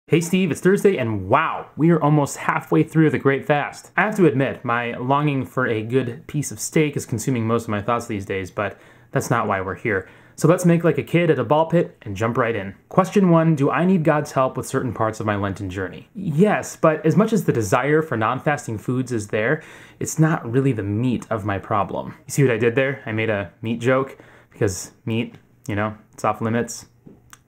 Hey Steve, it's Thursday and wow, we are almost halfway through the Great Fast. I have to admit, my longing for a good piece of steak is consuming most of my thoughts these days, but that's not why we're here. So let's make like a kid at a ball pit and jump right in. Question 1, do I need God's help with certain parts of my Lenten journey? Yes, but as much as the desire for non-fasting foods is there, it's not really the meat of my problem. You see what I did there? I made a meat joke because meat, it's off limits.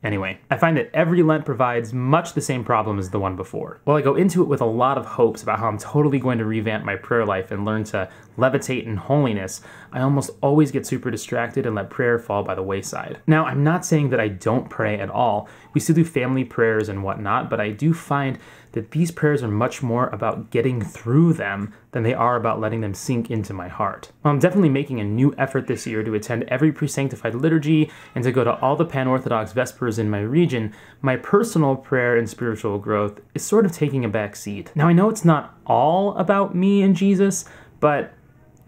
Anyway, I find that every Lent provides much the same problem as the one before. While I go into it with a lot of hopes about how I'm totally going to revamp my prayer life and learn to levitate in holiness, I almost always get super distracted and let prayer fall by the wayside. Now, I'm not saying that I don't pray at all. We still do family prayers and whatnot, but I do find that these prayers are much more about getting through them than they are about letting them sink into my heart. Well, I'm definitely making a new effort this year to attend every pre-sanctified liturgy and to go to all the pan-Orthodox Vespers in my region. My personal prayer and spiritual growth is sort of taking a back seat. Now, I know it's not all about me and Jesus, but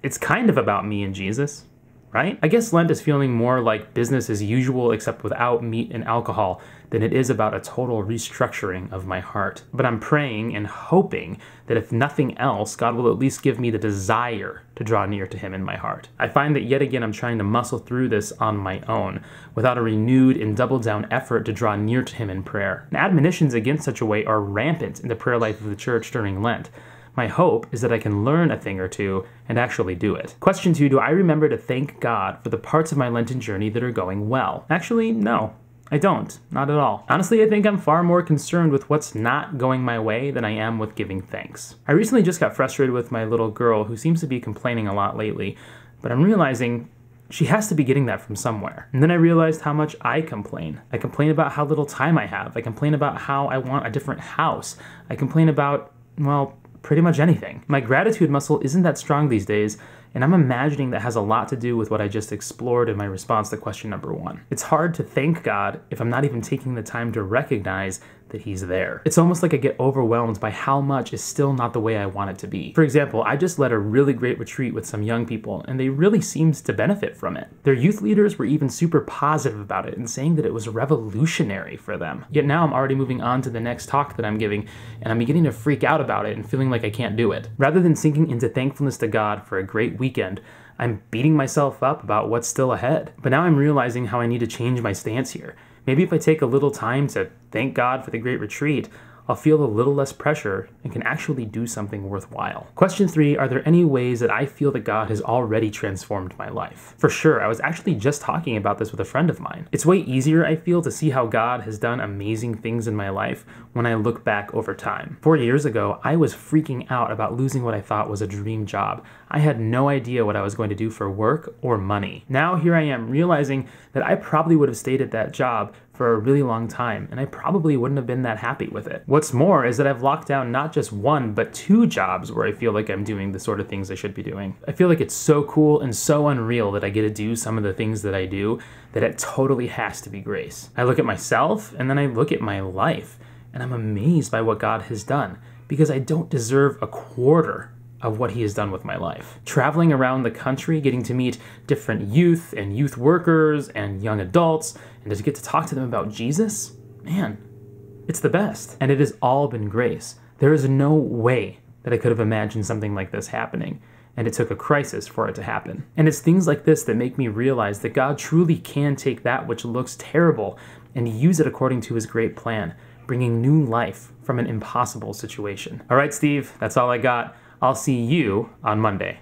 it's kind of about me and Jesus, right? I guess Lent is feeling more like business as usual except without meat and alcohol than it is about a total restructuring of my heart. But I'm praying and hoping that if nothing else, God will at least give me the desire to draw near to Him in my heart. I find that yet again I'm trying to muscle through this on my own without a renewed and double down effort to draw near to Him in prayer. And admonitions against such a way are rampant in the prayer life of the Church during Lent. My hope is that I can learn a thing or two and actually do it. Question 2, do I remember to thank God for the parts of my Lenten journey that are going well? Actually, no. I don't. Not at all. Honestly, I think I'm far more concerned with what's not going my way than I am with giving thanks. I recently just got frustrated with my little girl who seems to be complaining a lot lately, but I'm realizing she has to be getting that from somewhere. And then I realized how much I complain. I complain about how little time I have. I complain about how I want a different house. I complain about, well, pretty much anything. My gratitude muscle isn't that strong these days, and I'm imagining that has a lot to do with what I just explored in my response to question number 1. It's hard to thank God if I'm not even taking the time to recognize that He's there. It's almost like I get overwhelmed by how much is still not the way I want it to be. For example, I just led a really great retreat with some young people, and they really seemed to benefit from it. Their youth leaders were even super positive about it and saying that it was revolutionary for them. Yet now I'm already moving on to the next talk that I'm giving, and I'm beginning to freak out about it and feeling like I can't do it. Rather than sinking into thankfulness to God for a great weekend, I'm beating myself up about what's still ahead. But now I'm realizing how I need to change my stance here. Maybe if I take a little time to thank God for the great retreat, I'll feel a little less pressure and can actually do something worthwhile. Question 3, are there any ways that I feel that God has already transformed my life? For sure, I was actually just talking about this with a friend of mine. It's way easier, I feel, to see how God has done amazing things in my life when I look back over time. 4 years ago, I was freaking out about losing what I thought was a dream job. I had no idea what I was going to do for work or money. Now here I am realizing that I probably would have stayed at that job for a really long time, and I probably wouldn't have been that happy with it. What's more is that I've locked down not just 1, but 2 jobs where I feel like I'm doing the sort of things I should be doing. I feel like it's so cool and so unreal that I get to do some of the things that I do that it totally has to be grace. I look at myself, and then I look at my life, and I'm amazed by what God has done, because I don't deserve a quarter of what He has done with my life. Traveling around the country, getting to meet different youth and youth workers and young adults, and to get to talk to them about Jesus, man, it's the best. And it has all been grace. There is no way that I could have imagined something like this happening, and it took a crisis for it to happen. And it's things like this that make me realize that God truly can take that which looks terrible and use it according to His great plan, bringing new life from an impossible situation. All right, Steve, that's all I got. I'll see you on Monday.